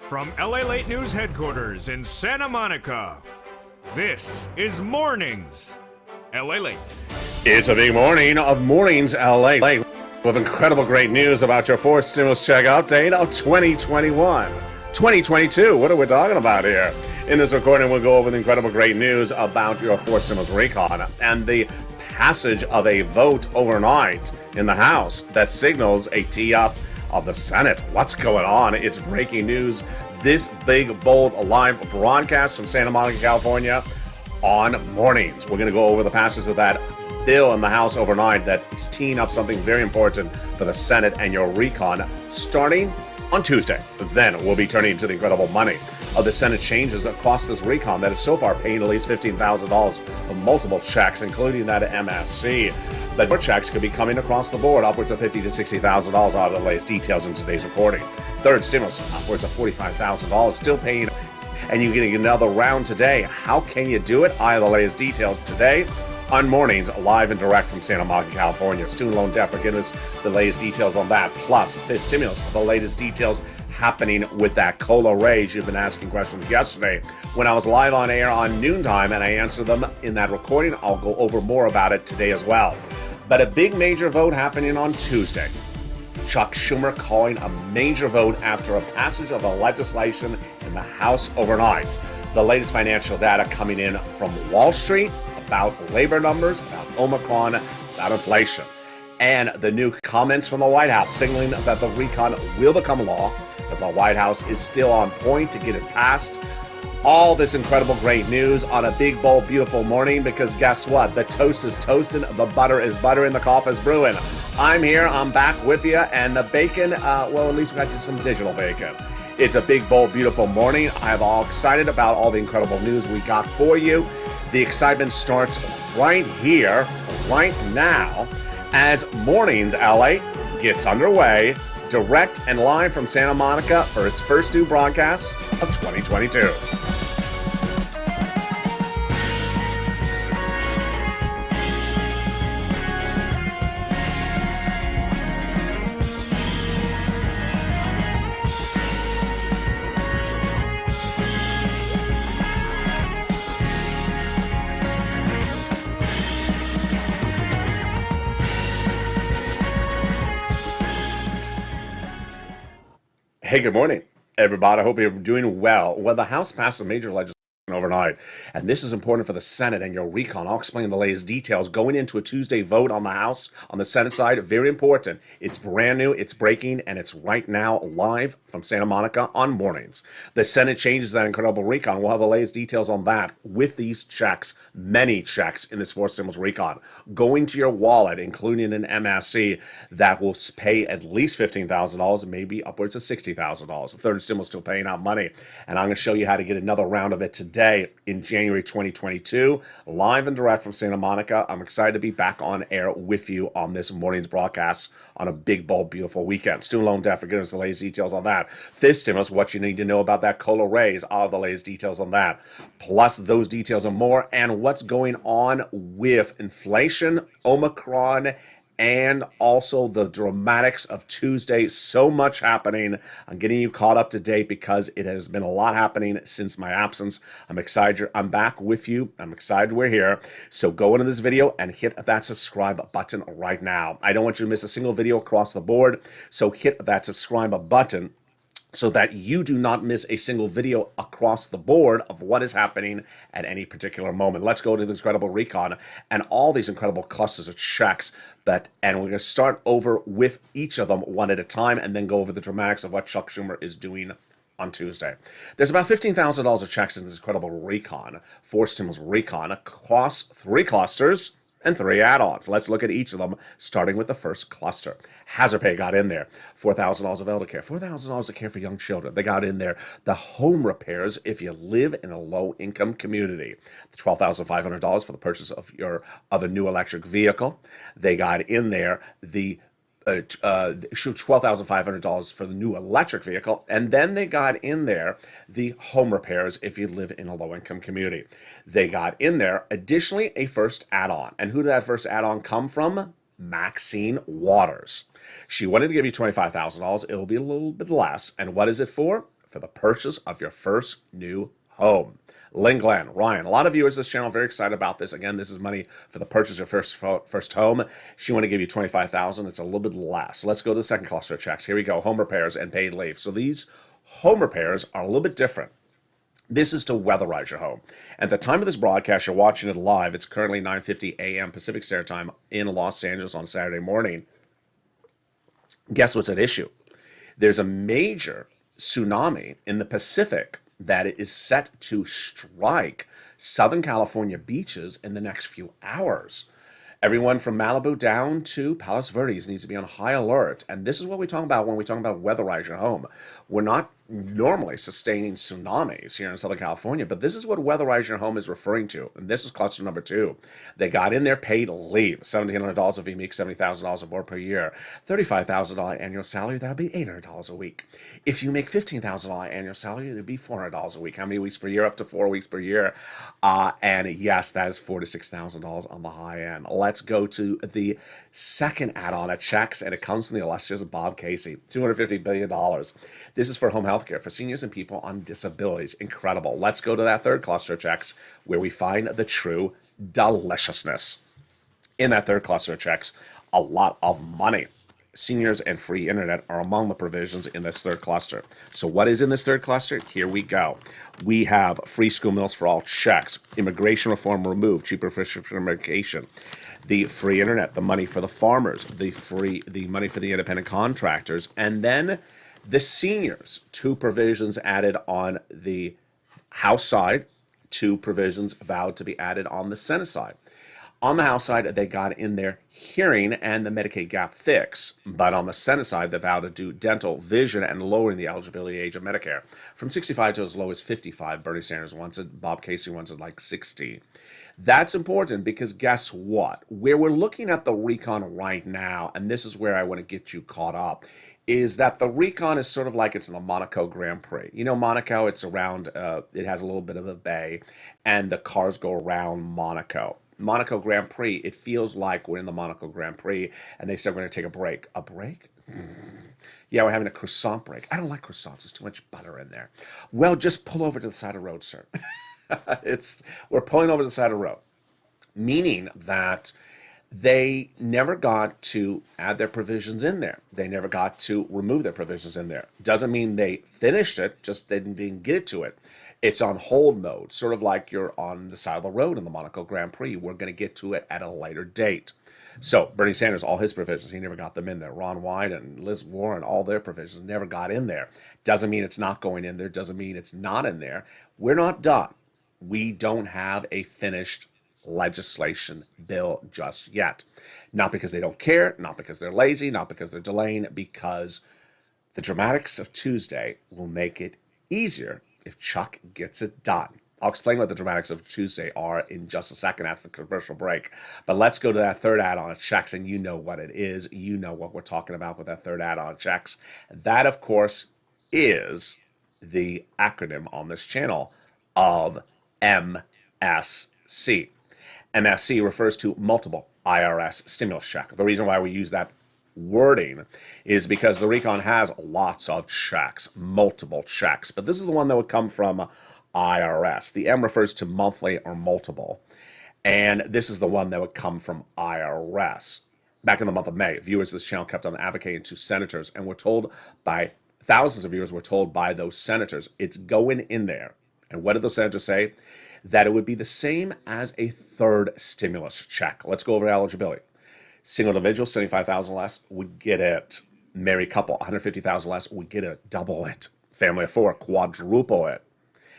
From LALATE News headquarters in Santa Monica, this is Mornings LALATE. It's a big morning of Mornings LA with incredible great news about your fourth stimulus check update of 2021. 2022, what are we talking about here? In this recording, we'll go over the incredible great news about your fourth stimulus recon and the passage of a vote overnight in the House that signals a tee-up of the Senate. What's going on? It's breaking news. This big, bold, live broadcast from Santa Monica, California on Mornings. We're going to go over the passage of that bill in the House overnight that is teeing up something very important for the Senate and your recon starting on Tuesday. Then we'll be turning to the incredible money of the Senate changes across this recon that is so far paying at least $15,000 of multiple checks, including that MSC. But more checks could be coming across the board, upwards of $50,000 to $60,000 out of the latest details in today's reporting. Third stimulus, upwards of $45,000, still paying, and you're getting another round today. How can you do it? I have the latest details today on Mornings, live and direct from Santa Monica, California. Student loan debt forgiveness, the latest details on that, plus fifth stimulus, the latest details happening with that COLA raise. You've been asking questions yesterday when I was live on air on noontime, and I answered them in that recording. I'll go over more about it today as well. But a big major vote happening on Tuesday. Chuck Schumer calling a major vote after a passage of the legislation in the House overnight. The latest financial data coming in from Wall Street about labor numbers, about Omicron, about inflation. And the new comments from the White House signaling that the recon will become law, that the White House is still on point to get it passed. All this incredible great news on a big, bold, beautiful morning, because guess what? The toast is toasting, the butter is buttering, the coffee is brewing. I'm here, I'm back with you, and the bacon, well, at least we got you some digital bacon. It's a big, bold, beautiful morning. I'm all excited about all the incredible news we got for you. The excitement starts right here, right now, as Mornings LA gets underway, direct and live from Santa Monica for its first new broadcast of 2022. Hey, good morning, everybody. I hope you're doing well. Well, the House passed a major legislation overnight, and this is important for the Senate and your recon. I'll explain the latest details going into a Tuesday vote on the House. On the Senate side, very important. It's brand new, it's breaking, and it's right now live from Santa Monica on Mornings. The Senate changes that incredible recon. We'll have the latest details on that with these checks, many checks in this fourth stimulus recon, going to your wallet, including an MSC that will pay at least $15,000, maybe upwards of $60,000. The third stimulus still paying out money, and I'm going to show you how to get another round of it today in January 2022, live and direct from Santa Monica. I'm excited to be back on air with you on this morning's broadcast on a big, bold, beautiful weekend. Student loan debt forgiveness, the latest details on that. Fifth stimulus, what you need to know about that COLA raise, all the latest details on that. Plus those details and more, and what's going on with inflation, Omicron, and also the dramatics of Tuesday. So much happening. I'm getting you caught up to date because it has been a lot happening since my absence. I'm excited. I'm back with you. I'm excited we're here. So go into this video and hit that subscribe button right now. I don't want you to miss a single video across the board. So hit that subscribe button so that you do not miss a single video across the board of what is happening at any particular moment. Let's go to this incredible recon and all these incredible clusters of checks. And we're going to start over with each of them one at a time and then go over the dramatics of what Chuck Schumer is doing on Tuesday. There's about $15,000 of checks in this incredible recon, fourth stimulus recon, across three clusters and three add-ons. Let's look at each of them, starting with the first cluster. Hazard pay got in there. $4,000 of elder care, $4,000 of care for young children. They got in there the home repairs if you live in a low-income community. $12,500 for the purchase of a new electric vehicle. They got in there the $12,500 for the new electric vehicle, and then they got in there the home repairs if you live in a low-income community. They got in there, additionally, a first add-on. And who did that first add-on come from? Maxine Waters. She wanted to give you $25,000. It'll be a little bit less. And what is it for? for the purchase of your first new home. Lynn Glenn, Ryan, a lot of viewers of this channel are very excited about this. Again, this is money for the purchase of your first home. She want to give you $25,000. It's a little bit less. Let's go to the second cluster of checks. Here we go, home repairs and paid leave. So these home repairs are a little bit different. This is to weatherize your home. At the time of this broadcast, you're watching it live. It's currently 9:50 a.m. Pacific Standard Time in Los Angeles on Saturday morning. Guess what's at issue? There's a major tsunami in the Pacific that is set to strike Southern California beaches in the next few hours. Everyone from Malibu down to Palos Verdes needs to be on high alert. And this is what we talk about when we talk about weatherize your home. We're not normally sustaining tsunamis here in Southern California, but this is what weatherize your home is referring to. And this is cluster number 2. They got in their paid leave, $1,700 a week, $70,000 or more per year, $35,000 annual salary, that would be $800 a week. If you make $15,000 annual salary, it would be $400 a week. How many weeks per year? Up to 4 weeks per year. And yes, that is $4,000 to $6,000 on the high end. Let's go to the second add-on at checks, and it comes from the illustrious Bob Casey, $250 billion. This is for home health care for seniors and people on disabilities. Incredible. Let's go to that third cluster of checks where we find the true deliciousness. In that third cluster of checks, a lot of money. Seniors and free internet are among the provisions in this third cluster. So what is in this third cluster? Here we go. We have free school meals for all checks, immigration reform removed, cheaper prescription medication, the free internet, the money for the farmers, the money for the independent contractors, and then the seniors, 2 provisions added on the House side, 2 provisions vowed to be added on the Senate side. On the House side, they got in their hearing and the Medicaid gap fix. But on the Senate side, they vowed to do dental, vision, and lowering the eligibility age of Medicare from 65 to as low as 55. Bernie Sanders wants it. Bob Casey wants it like 60. That's important because guess what? Where we're looking at the recon right now, and this is where I want to get you caught up, is that the recon is sort of like it's in the Monaco Grand Prix. You know, Monaco, it's around, it has a little bit of a bay, and the cars go around Monaco. Monaco Grand Prix, it feels like we're in the Monaco Grand Prix, and they said we're going to take a break. A break? Yeah, we're having a croissant break. I don't like croissants. There's too much butter in there. Well, just pull over to the side of the road, sir. We're pulling over to the side of the road, meaning that they never got to add their provisions in there. They never got to remove their provisions in there. Doesn't mean they finished it, just they didn't get to it. It's on hold mode, sort of like you're on the side of the road in the Monaco Grand Prix. We're going to get to it at a later date. So Bernie Sanders, all his provisions, he never got them in there. Ron Wyden and Liz Warren, all their provisions never got in there. Doesn't mean it's not going in there. Doesn't mean it's not in there. We're not done. We don't have a finished legislation bill just yet. Not because they don't care, not because they're lazy, not because they're delaying, because the dramatics of Tuesday will make it easier if Chuck gets it done. I'll explain what the dramatics of Tuesday are in just a second after the commercial break. But let's go to that third add-on of checks, and you know what it is. You know what we're talking about with that third add-on of checks. That, of course, is the acronym on this channel of MSC. MSC refers to multiple IRS stimulus check. The reason why we use that wording is because the recon has lots of checks, multiple checks, but this is the one that would come from IRS. The M refers to monthly or multiple, and this is the one that would come from IRS. Back in the month of May, viewers of this channel kept on advocating to senators, and we're told by thousands of viewers, were told by those senators, it's going in there. And what did those senators say? That it would be the same as a third stimulus check. Let's go over eligibility. Single individual, $75,000 less, would get it. Married couple, $150,000 less, would get it. Double it. Family of 4, quadruple it.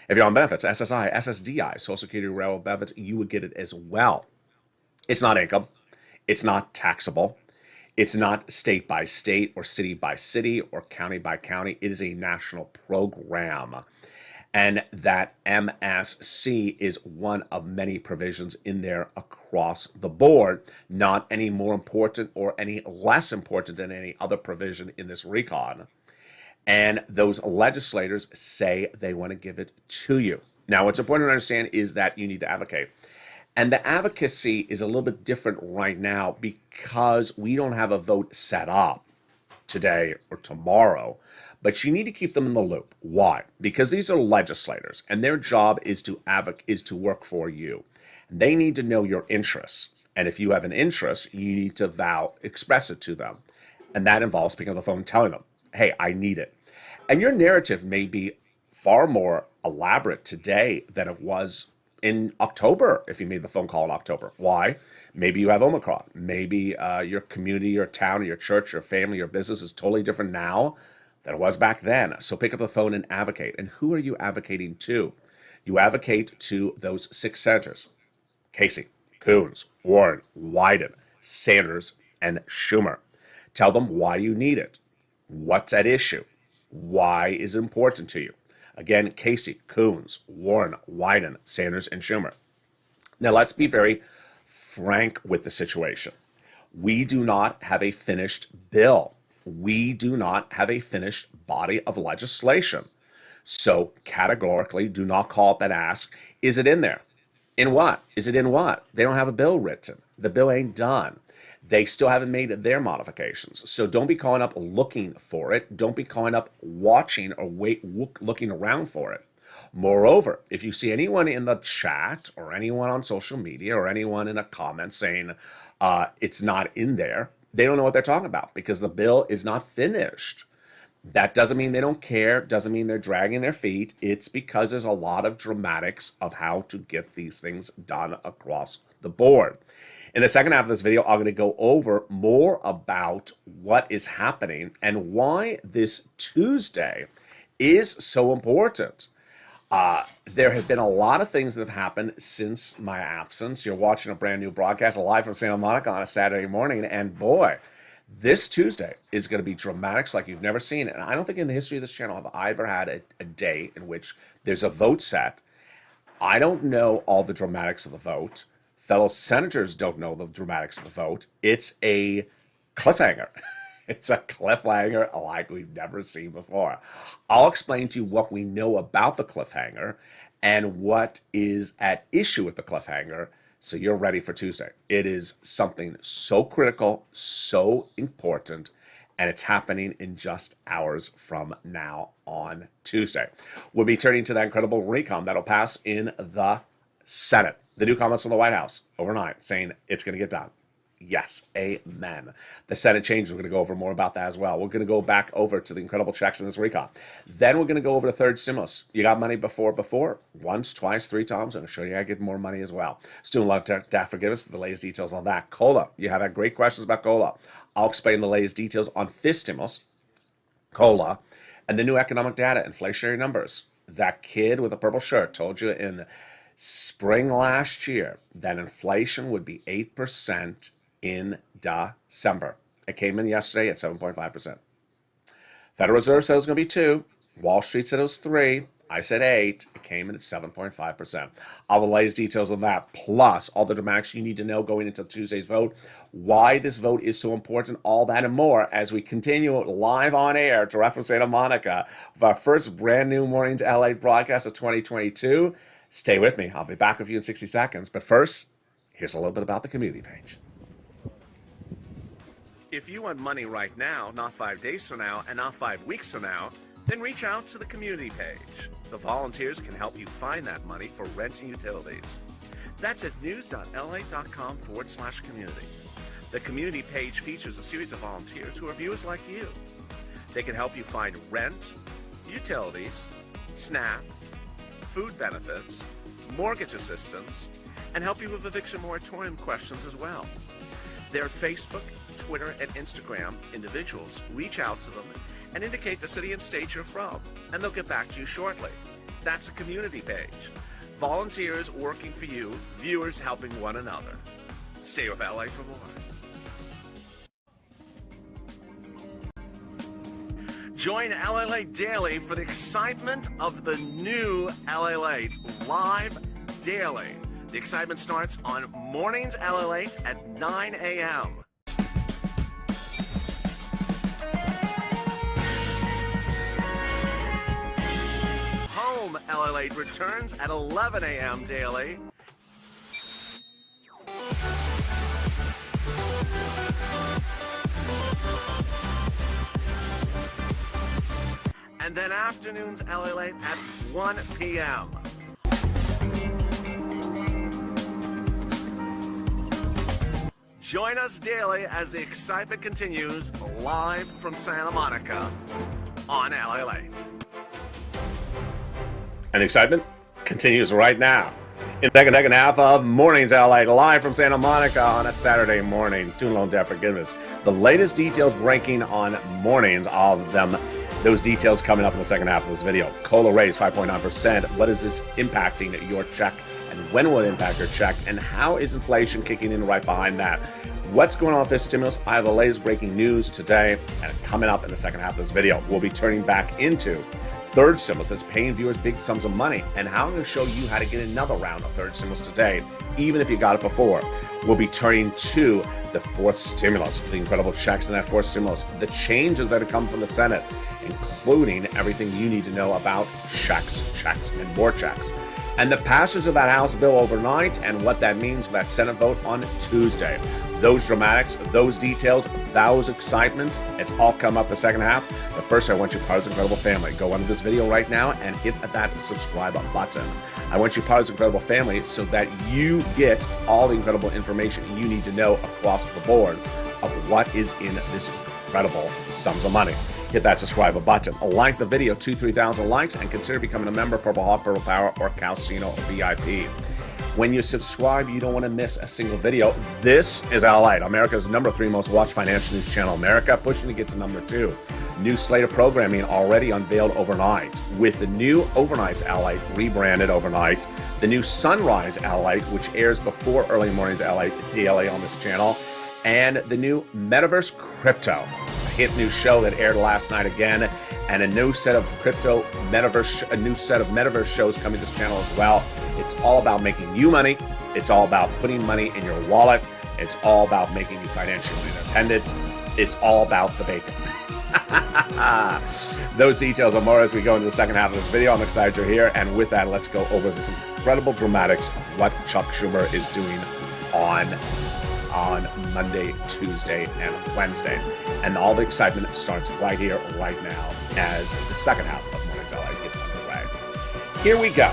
If you're on benefits, SSI, SSDI, Social Security, Railroad benefits, you would get it as well. It's not income. It's not taxable. It's not state by state or city by city or county by county. It is a national program. And that MSC is one of many provisions in there across the board, not any more important or any less important than any other provision in this recon. And those legislators say they want to give it to you. Now, what's important to understand is that you need to advocate. And the advocacy is a little bit different right now because we don't have a vote set up today or tomorrow, But you need to keep them in the loop. Why? Because these are legislators, and their job is to work for you. They need to know your interests. And if you have an interest, you need to express it to them. And that involves picking up the phone and telling them, hey, I need it. And your narrative may be far more elaborate today than it was in October if you made the phone call in October. Why? Maybe you have Omicron. Maybe your community, your town, your church, your family, your business is totally different now than it was back then. So pick up the phone and advocate. And who are you advocating to? You advocate to those 6 senators: Casey, Coons, Warren, Wyden, Sanders, and Schumer. Tell them why you need it. What's at issue? Why is it important to you? Again, Casey, Coons, Warren, Wyden, Sanders, and Schumer. Now, let's be very frank with the situation. We do not have a finished bill. We do not have a finished body of legislation. So categorically, do not call up and ask, is it in there? In what? Is it in what? They don't have a bill written. The bill ain't done. They still haven't made their modifications. So don't be calling up looking for it. Don't be calling up watching or looking around for it. Moreover, if you see anyone in the chat or anyone on social media or anyone in a comment saying it's not in there, they don't know what they're talking about because the bill is not finished. That doesn't mean they don't care, doesn't mean they're dragging their feet. It's because there's a lot of dramatics of how to get these things done across the board. In the second half of this video, I'm going to go over more about what is happening and why this Tuesday is so important. There have been a lot of things that have happened since my absence. You're watching a brand new broadcast live from Santa Monica on a Saturday morning, and boy, this Tuesday is going to be dramatics like you've never seen. And I don't think in the history of this channel have I ever had a day in which there's a vote set. I don't know all the dramatics of the vote. Fellow senators don't know the dramatics of the vote. It's a cliffhanger. It's a cliffhanger like we've never seen before. I'll explain to you what we know about the cliffhanger and what is at issue with the cliffhanger so you're ready for Tuesday. It is something so critical, so important, and it's happening in just hours from now on Tuesday. We'll be turning to that incredible recount that'll pass in the Senate. The new comments from the White House overnight saying it's going to get done. Yes, amen. The Senate change, we're going to go over more about that as well. We're going to go back over to the incredible checks in this recon. Then we're going to go over the third stimulus. You got money before? Once, twice, 3 times. I'm going to show you how to get more money as well. Student loan debt forgiveness, the latest details on that. COLA, you have had great questions about COLA. I'll explain the latest details on fifth stimulus, COLA, and the new economic data, inflationary numbers. That kid with the purple shirt told you in spring last year that inflation would be 8% in December. It came in yesterday at 7.5%. Federal Reserve said it was going to be 2. Wall Street said it was 3. I said 8. It came in at 7.5%. All the latest details on that, plus all the dramatics you need to know going into Tuesday's vote, why this vote is so important, all that and more as we continue live on air direct from Santa Monica with our first brand new Mornings LA broadcast of 2022. Stay with me. I'll be back with you in 60 seconds. But first, here's a little bit about the community page. If you want money right now, not 5 days from now, and not 5 weeks from now, then reach out to the community page. The volunteers can help you find that money for rent and utilities. That's at news.la.com/community. The community page features a series of volunteers who are viewers like you. They can help you find rent, utilities, SNAP, food benefits, mortgage assistance, and help you with eviction moratorium questions as well. Their Facebook, Twitter, and Instagram individuals reach out to them and indicate the city and state you're from, and they'll get back to you shortly. That's a community page. Volunteers working for you, viewers helping one another. Stay with LA for more. Join LALATE Daily for the excitement of the new LALATE live daily. The excitement starts on Mornings LALATE at 9 a.m. Home LALATE returns at 11 a.m. daily. and then afternoons LALATE at 1 p.m. Join us daily as the excitement continues live from Santa Monica on LALATE. And the excitement continues right now in the second half of Mornings LA, live from Santa Monica on a Saturday morning. Student loan debt forgiveness. The latest details breaking on Mornings, all of them. Those details coming up in the second half of this video. COLA raise 5.9%. What is this impacting your check? And when will it impact your check? And how is inflation kicking in right behind that? What's going on with this stimulus? I have the latest breaking news today, and coming up in the second half of this video, we'll be turning back into third stimulus that's paying viewers big sums of money, and how I'm going to show you how to get another round of third stimulus today, even if you got it before. We'll be turning to the fourth stimulus, the incredible checks in that fourth stimulus, the changes that have come from the Senate, including everything you need to know about checks, and more checks, and the passage of that House bill overnight and what that means for that Senate vote on Tuesday. Those dramatics, those details, those excitement, it's all come up the second half. But first, I want you part of this incredible family. Go under this video right now and hit that subscribe button. I want you part of this incredible family so that you get all the incredible information you need to know across the board of what is in this incredible sums of money. Hit that subscribe button. Like the video, 2,000-3,000 likes, and consider becoming a member, Purple Heart, Purple Power, or Calcino VIP. When you subscribe, you don't want to miss a single video. This is LALATE, America's #3 most watched financial news channel. America pushing to get to #2. New slate of programming already unveiled overnight, with the new Overnights LALATE rebranded overnight, the new Sunrise LALATE, which airs before Early Mornings LALATE daily on this channel, and the new Metaverse Crypto, a hit new show that aired last night again, and a new set of metaverse shows coming to this channel as well. It's all about making you money. It's all about putting money in your wallet. It's all about making you financially independent. It's all about the bacon. Those details and more as we go into the second half of this video. I'm excited you're here. And with that, let's go over this incredible dramatics of what Chuck Schumer is doing on Monday, Tuesday, and Wednesday. And all the excitement starts right here, right now, as the second half of Mornings LA gets underway. Here we go.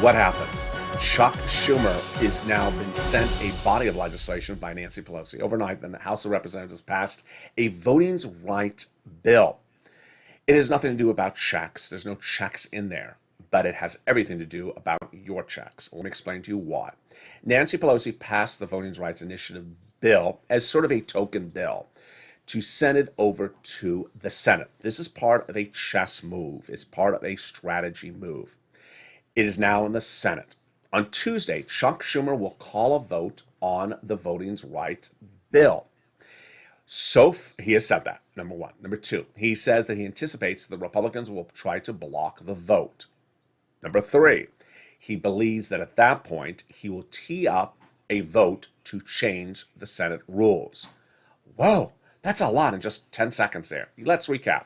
What happened? Chuck Schumer has now been sent a body of legislation by Nancy Pelosi. Overnight, the House of Representatives passed a voting rights bill. It has nothing to do about checks. There's no checks in there, but it has everything to do about your checks. Let me explain to you why. Nancy Pelosi passed the Voting Rights Initiative bill as sort of a token bill to send it over to the Senate. This is part of a chess move. It's part of a strategy move. It is now in the Senate. On Tuesday, Chuck Schumer will call a vote on the voting rights bill. So he has said that, number one. Number two, he says that he anticipates the Republicans will try to block the vote. Number three, he believes that at that point, he will tee up a vote to change the Senate rules. Whoa, that's a lot in just 10 seconds there. Let's recap.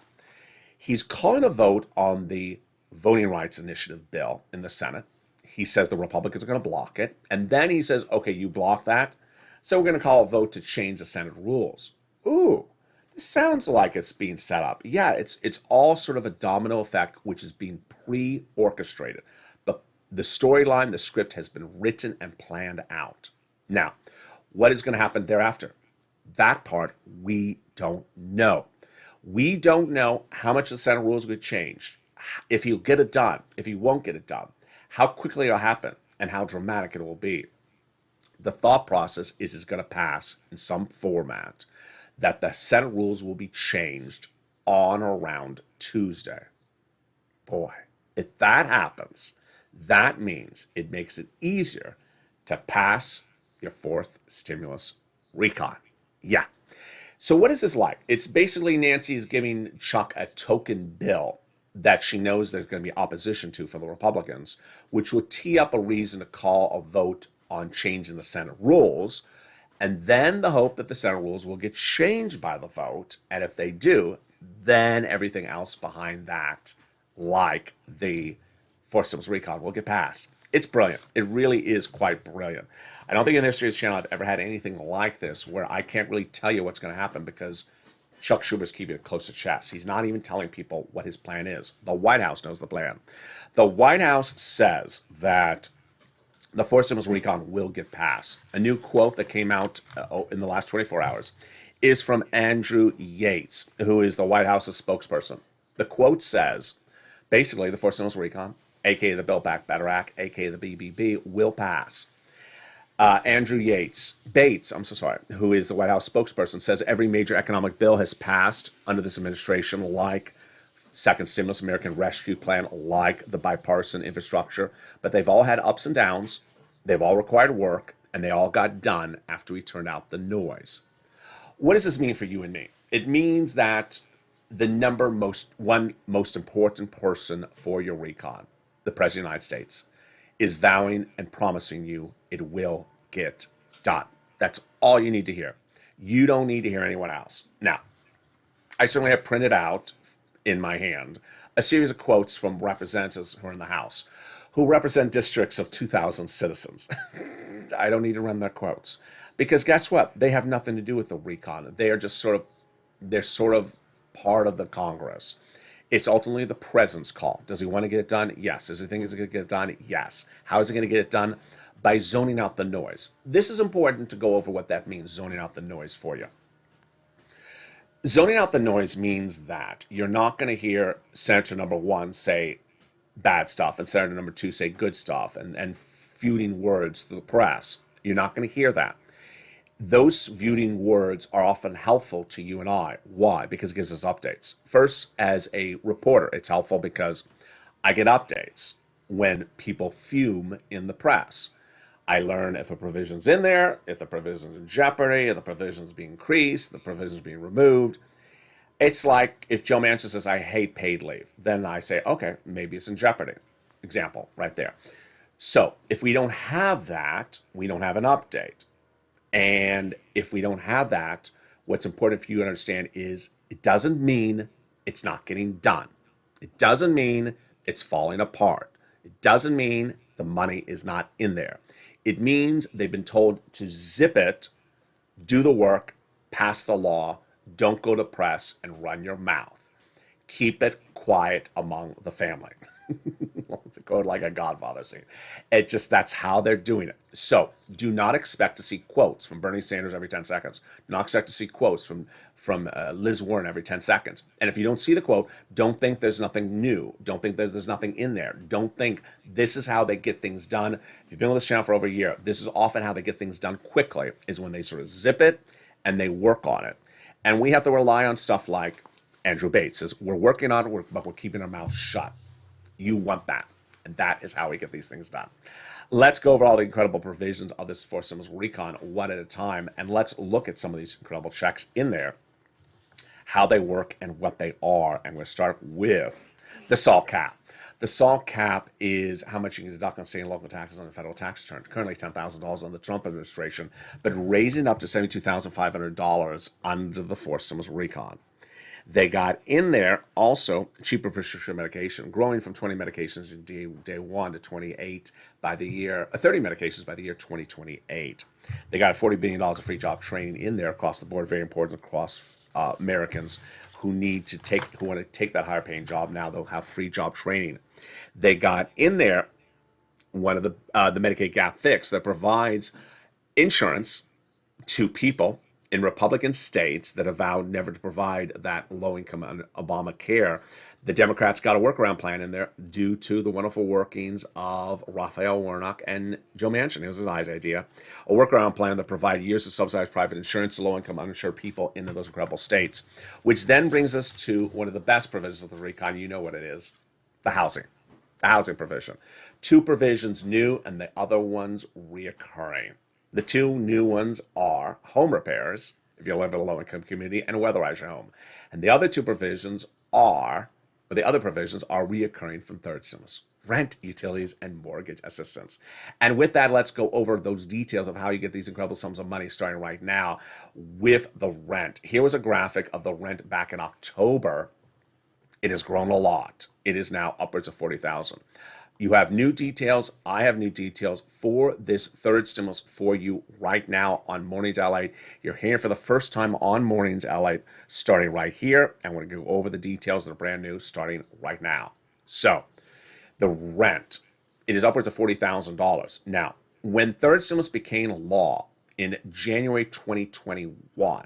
He's calling a vote on the Voting Rights Initiative bill in the Senate. He says the Republicans are going to block it. And then he says, okay, you block that, so we're going to call a vote to change the Senate rules. Ooh, this sounds like it's being set up. Yeah, it's all sort of a domino effect, which is being pre-orchestrated. But the storyline, the script has been written and planned out. Now, what is going to happen thereafter? That part we don't know. We don't know how much the Senate rules will change, if he'll get it done, if he won't get it done, how quickly it'll happen, and how dramatic it will be. The thought process is it's going to pass in some format, that the Senate rules will be changed on or around Tuesday. Boy, if that happens, that means it makes it easier to pass your fourth stimulus recon. Yeah. So what is this like? It's basically Nancy is giving Chuck a token bill that she knows there's going to be opposition to for the Republicans, which would tee up a reason to call a vote on changing the Senate rules, and then the hope that the Senate rules will get changed by the vote, and if they do, then everything else behind that, like the fourth stimulus recon, will get passed. It's brilliant. It really is quite brilliant. I don't think in the history of this channel I've ever had anything like this where I can't really tell you what's going to happen because Chuck Schumer's keeping it close to chest. He's not even telling people what his plan is. The White House knows the plan. The White House says that the fourth stimulus recon will get passed. A new quote that came out in the last 24 hours is from Andrew Yates, who is the White House's spokesperson. The quote says, basically, the fourth stimulus recon, aka the Build Back Better Act, aka the BBB, will pass. Andrew Bates, who is the White House spokesperson, says every major economic bill has passed under this administration, like second stimulus, American Rescue Plan, like the bipartisan infrastructure, but they've all had ups and downs, they've all required work, and they all got done after we turned out the noise. What does this mean for you and me? It means that the most important person for your recon, the President of the United States, is vowing and promising you it will get done. That's all you need to hear. You don't need to hear anyone else. Now, I certainly have printed out in my hand a series of quotes from representatives who are in the House, who represent districts of 2,000 citizens. I don't need to run their quotes. Because guess what? They have nothing to do with the recon. They are just they're sort of part of the Congress. It's ultimately the president's call. Does he want to get it done? Yes. Does he think he's going to get it done? Yes. How is he going to get it done? By zoning out the noise. This is important to go over what that means, zoning out the noise for you. Zoning out the noise means that you're not going to hear Senator number one say bad stuff and Senator number two say good stuff and feuding words to the press. You're not going to hear that. Those feuding words are often helpful to you and I. Why? Because it gives us updates. First, as a reporter, it's helpful because I get updates when people fume in the press. I learn if a provision's in there, if the provision's in jeopardy, if the provision's being increased, the provision's being removed. It's like if Joe Manchin says, I hate paid leave. Then I say, okay, maybe it's in jeopardy. Example right there. So if we don't have that, we don't have an update. And if we don't have that, what's important for you to understand is it doesn't mean it's not getting done. It doesn't mean it's falling apart. It doesn't mean the money is not in there. It means they've been told to zip it, do the work, pass the law, don't go to press, and run your mouth. Keep it quiet among the family. To go like a Godfather scene. That's how they're doing it. So do not expect to see quotes from Bernie Sanders every 10 seconds. Do not expect to see quotes from Liz Warren every 10 seconds. And if you don't see the quote, don't think there's nothing new. Don't think there's nothing in there. Don't think this is how they get things done. If you've been on this channel for over a year, this is often how they get things done quickly, is when they sort of zip it and they work on it. And we have to rely on stuff like Andrew Bates says, we're working on it, but we're keeping our mouth shut. You want that. And that is how we get these things done. Let's go over all the incredible provisions of this fourth stimulus recon one at a time. And let's look at some of these incredible checks in there, how they work and what they are. And we'll start with the SALT cap. The SALT cap is how much you can deduct on state and local taxes on a federal tax return. Currently $10,000 on the Trump administration, but raising up to $72,500 under the fourth stimulus recon. They got in there also cheaper prescription medication, growing from 20 medications in day one to 28 by the year, 30 medications by the year 2028. They got $40 billion of free job training in there across the board, very important across Americans who want to take that higher paying job. Now they'll have free job training. They got in there one of the Medicaid gap fix that provides insurance to people in Republican states that have vowed never to provide that low-income Obamacare. The Democrats got a workaround plan in there due to the wonderful workings of Raphael Warnock and Joe Manchin. It was his idea. A workaround plan that provided years of subsidized private insurance to low-income uninsured people in those incredible states, which then brings us to one of the best provisions of the recon. You know what it is, the housing provision. Two provisions new and the other ones reoccurring. The two new ones are home repairs, if you live in a low-income community, and weatherize your home. And the other provisions are reoccurring from third stimulus: rent, utilities, and mortgage assistance. And with that, let's go over those details of how you get these incredible sums of money starting right now with the rent. Here was a graphic of the rent back in October. It has grown a lot. It is now upwards of $40,000. You have new details. I have new details for this third stimulus for you right now on Mornings LA. You're here for the first time on Mornings LA, starting right here. And we're going to go over the details that are brand new starting right now. So, the rent, it is upwards of $40,000. Now, when third stimulus became law in January 2021,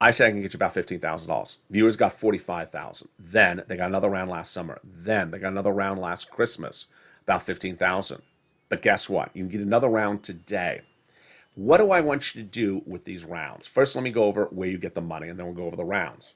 I said I can get you about $15,000. Viewers got $45,000. Then they got another round last summer. Then they got another round last Christmas, about $15,000. But guess what? You can get another round today. What do I want you to do with these rounds? First, let me go over where you get the money, and then we'll go over the rounds.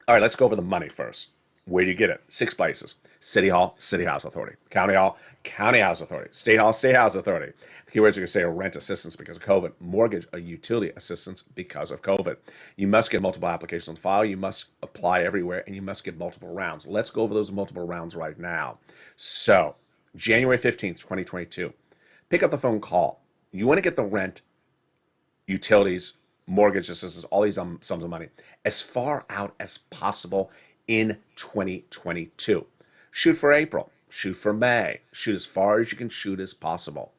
All right, let's go over the money first. Where do you get it? 6 places. City Hall, City House Authority. County Hall, County House Authority. State Hall, State House Authority. The keywords are going to say rent assistance because of COVID. Mortgage, a utility assistance because of COVID. You must get multiple applications on file. You must apply everywhere, and you must get multiple rounds. Let's go over those multiple rounds right now. So, January 15th, 2022. Pick up the phone, call. You want to get the rent, utilities, mortgage assistance, all these sums of money as far out as possible in 2022. Shoot for April, shoot for May, shoot as far as you can shoot as possible.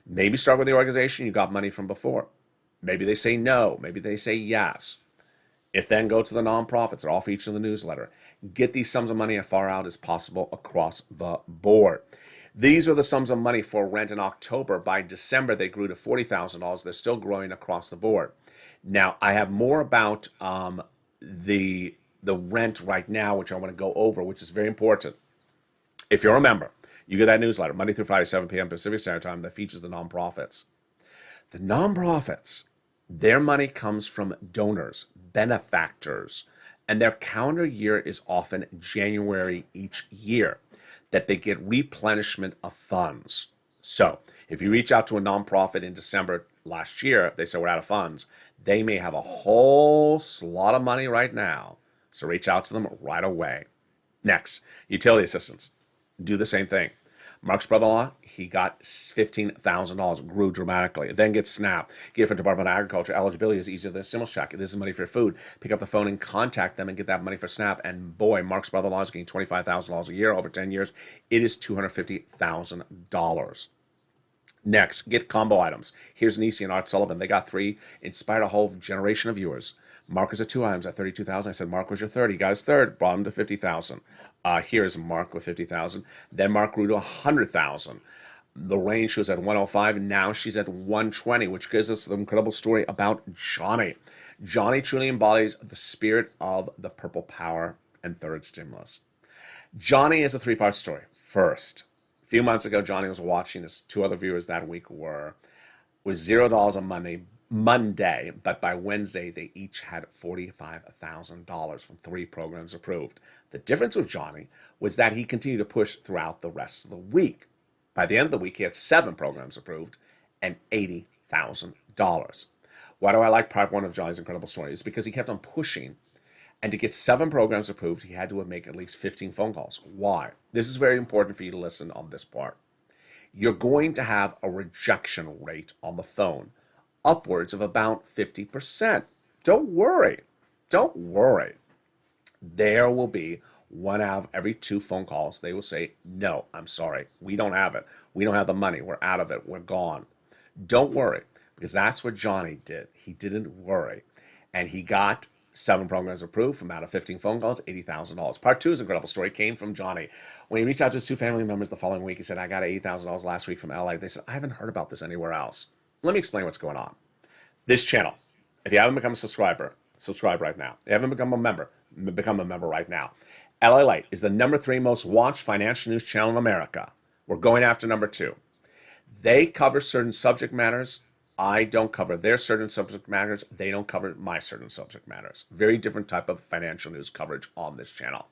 Maybe start with the organization you got money from before. Maybe they say no, maybe they say yes. If then, go to the nonprofits, they're all featured in the newsletter. Get these sums of money as far out as possible across the board. These are the sums of money for rent in October. By December, they grew to $40,000. They're still growing across the board. Now, I have more about the rent right now, which I want to go over, which is very important. If you're a member, you get that newsletter Monday through Friday, 7 p.m. Pacific Standard Time, that features the nonprofits. The nonprofits, their money comes from donors, benefactors, and their calendar year is often January each year that they get replenishment of funds. So if you reach out to a nonprofit in December last year, they say we're out of funds, they may have a whole lot of money right now. So reach out to them right away. Next, utility assistance. Do the same thing. Mark's brother-in-law, he got $15,000, grew dramatically. Then gets SNAP. Get it from Department of Agriculture. Eligibility is easier than a stimulus check. This is money for your food. Pick up the phone and contact them and get that money for SNAP. And boy, Mark's brother-in-law is getting $25,000 a year over 10 years. It is $250,000. Next, get combo items. Here's Nisi and Art Sullivan. They got 3, inspired a whole generation of viewers. Mark is at 2 items at $32,000. I said Mark was your third. He got his third, brought him to $50,000. Here's Mark with $50,000. Then Mark grew to $100,000. Lorraine, she was at $105, and now she's at $120, which gives us the incredible story about Johnny. Johnny truly embodies the spirit of the Purple Power and third stimulus. Johnny is a 3-part story. First, a few months ago, Johnny was watching, as 2 other viewers that week were, with $0 on Monday, but by Wednesday, they each had $45,000 from 3 programs approved. The difference with Johnny was that he continued to push throughout the rest of the week. By the end of the week, he had 7 programs approved and $80,000. Why do I like part 1 of Johnny's incredible story? It's because he kept on pushing, and to get 7 programs approved, he had to make at least 15 phone calls. Why? This is very important for you to listen on this part. You're going to have a rejection rate on the phone upwards of about 50%. Don't worry. Don't worry. There will be 1 out of every 2 phone calls. They will say, no, I'm sorry. We don't have it. We don't have the money. We're out of it. We're gone. Don't worry, because that's what Johnny did. He didn't worry. And he got 7 programs approved from out of 15 phone calls, $80,000. Part 2 is an incredible story. Came from Johnny. When he reached out to his 2 family members the following week, he said, I got $80,000 last week from LA. They said, I haven't heard about this anywhere else. Let me explain what's going on. This channel, if you haven't become a subscriber, subscribe right now. If you haven't become a member, become a member right now. LALATE is the number 3 most watched financial news channel in America. We're going after number 2. They cover certain subject matters. I don't cover their certain subject matters. They don't cover my certain subject matters. Very different type of financial news coverage on this channel.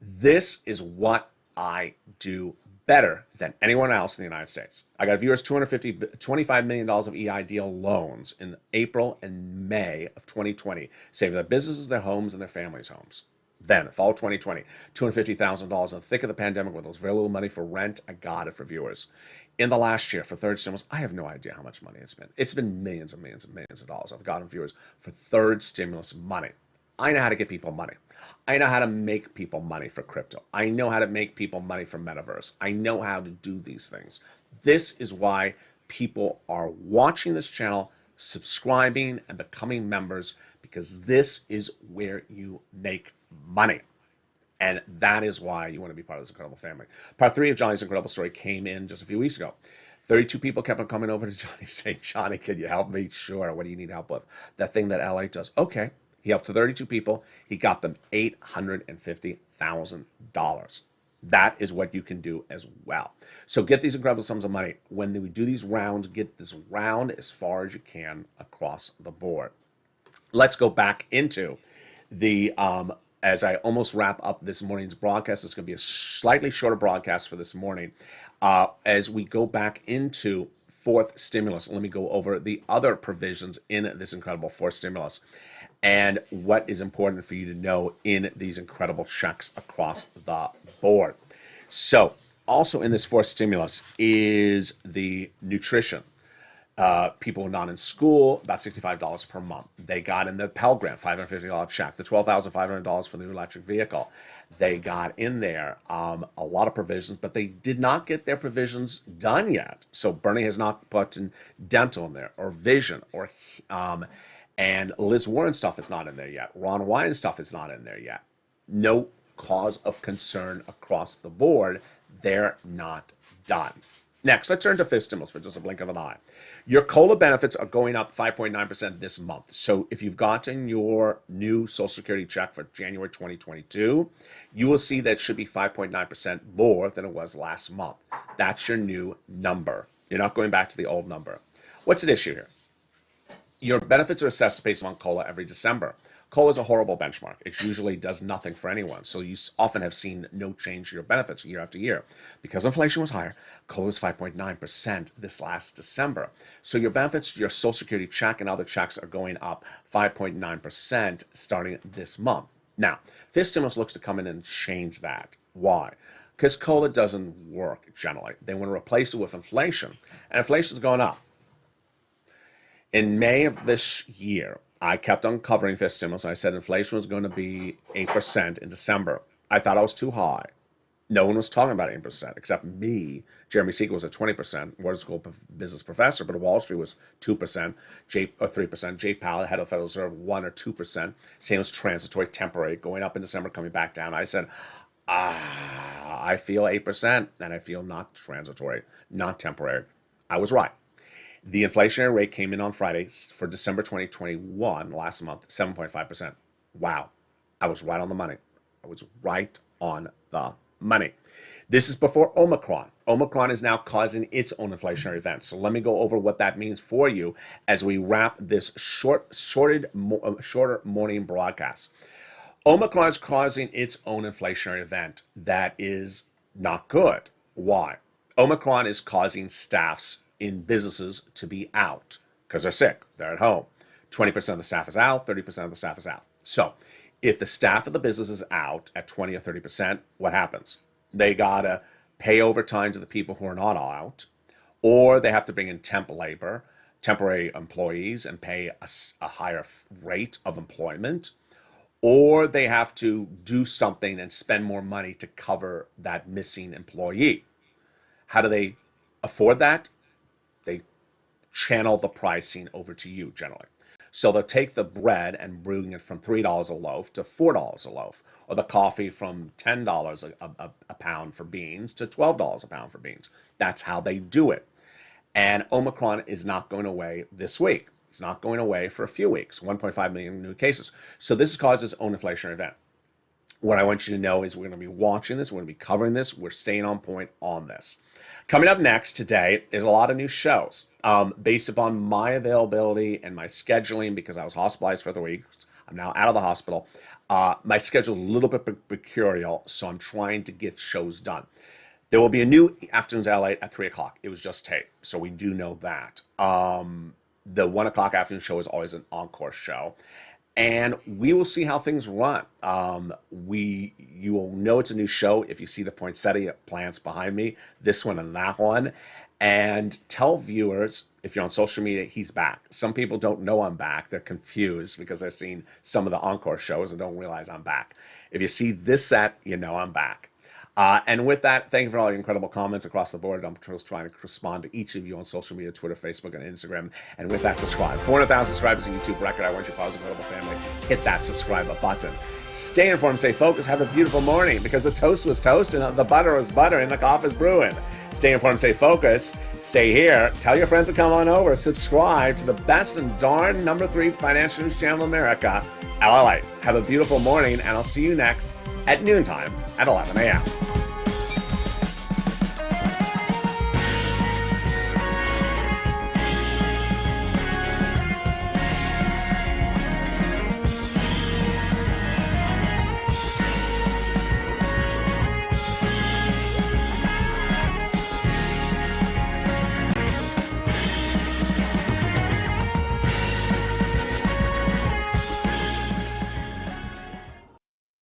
This is what I do better than anyone else in the United States. I got viewers $25 million of EIDL loans in April and May of 2020, saving their businesses, their homes, and their families' homes. Then, fall 2020, $250,000 in the thick of the pandemic with those very little money for rent. I got it for viewers. In the last year, for third stimulus, I have no idea how much money it's been. It's been millions and millions and millions of dollars I've gotten viewers for third stimulus money. I know how to get people money. I know how to make people money for crypto. I know how to make people money for metaverse. I know how to do these things. This is why people are watching this channel, subscribing, and becoming members, because this is where you make money. And that is why you want to be part of this incredible family. Part 3 of Johnny's incredible story came in just a few weeks ago. 32 people kept on coming over to Johnny saying, Johnny, can you help me? Sure. What do you need help with? That thing that LALATE does. Okay. He helped 32 people. He got them $850,000. That is what you can do as well. So get these incredible sums of money. When we do these rounds, get this round as far as you can across the board. Let's go back into the, as I almost wrap up this morning's broadcast, it's going to be a slightly shorter broadcast for this morning. As we go back into fourth stimulus, let me go over the other provisions in this incredible fourth stimulus and what is important for you to know in these incredible checks across the board. So also in this fourth stimulus is the nutrition. People not in school, about $65 per month. They got in the Pell Grant, $550 check, the $12,500 for the new electric vehicle. They got in there a lot of provisions, but they did not get their provisions done yet. So Bernie has not put in dental in there, or vision, or and Liz Warren stuff is not in there yet. Ron Wyden stuff is not in there yet. No cause of concern across the board. They're not done. Next, let's turn to fifth stimulus for just a blink of an eye. Your COLA benefits are going up 5.9% this month. So if you've gotten your new Social Security check for January 2022, you will see that it should be 5.9% more than it was last month. That's your new number. You're not going back to the old number. What's at issue here? Your benefits are assessed based on COLA every December. COLA is a horrible benchmark. It usually does nothing for anyone. So you often have seen no change to your benefits year after year. Because inflation was higher, COLA was 5.9% this last December. So your benefits, your Social Security check and other checks are going up 5.9% starting this month. Now, fifth stimulus looks to come in and change that. Why? Because COLA doesn't work generally. They want to replace it with inflation. And inflation is going up. In May of this year, I kept on covering fifth stimulus. I said inflation was going to be 8% in December. I thought I was too high. No one was talking about 8%, except me. Jeremy Siegel was at 20%, Wharton School business professor, but Wall Street was 2%, 3%. Jay Powell, head of the Federal Reserve, 1 or 2%. Saying it was transitory, temporary, going up in December, coming back down. I said, I feel 8%, and I feel not transitory, not temporary. I was right. The inflationary rate came in on Friday for December 2021, last month, 7.5%. Wow. I was right on the money. I was right on the money. This is before Omicron. Omicron is now causing its own inflationary event. So let me go over what that means for you as we wrap this shorter morning broadcast. Omicron is causing its own inflationary event that is not good. Why? Omicron is causing staffs in businesses to be out because they're sick, they're at home. 20% of the staff is out, 30% of the staff is out. So if the staff of the business is out at 20 or 30%, what happens? They gotta pay overtime to the people who are not out, or they have to bring in temp labor, temporary employees, and pay a higher rate of employment, or they have to do something and spend more money to cover that missing employee. How do they afford that? They channel the pricing over to you generally. So they'll take the bread and bring it from $3 a loaf to $4 a loaf, or the coffee from $10 a pound for beans to $12 a pound for beans. That's how they do it. And Omicron is not going away this week. It's not going away for a few weeks, 1.5 million new cases. So this has caused its own inflationary event. What I want you to know is we're going to be watching this. We're going to be covering this. We're staying on point on this. Coming up next today is a lot of new shows based upon my availability and my scheduling because I was hospitalized for 3 weeks. I'm now out of the hospital. My schedule is a little bit mercurial, so I'm trying to get shows done. There will be a new Afternoons LALATE at 3 o'clock. It was just taped, so we do know that. The 1 o'clock afternoon show is always an encore show. And we will see how things run. You will know it's a new show if you see the poinsettia plants behind me, this one and that one. and tell viewers, if you're on social media, he's back. Some people don't know I'm back. They're confused because they're seeing some of the encore shows and don't realize I'm back. If you see this set, you know I'm back. And with that, thank you for all your incredible comments across the board. I'm just trying to respond to each of you on social media, Twitter, Facebook, and Instagram. And with that, subscribe. 400,000 subscribers on YouTube record. I want your positive, incredible family. Hit that subscribe button. Stay informed, stay focused, have a beautiful morning, because the toast was toast and the butter was butter and the coffee is brewing. Stay informed, stay focused, stay here. Tell your friends to come on over. Subscribe to the best and darn number 3 financial news channel in America, LALATE. Have a beautiful morning, and I'll see you next at noontime at 11 a.m.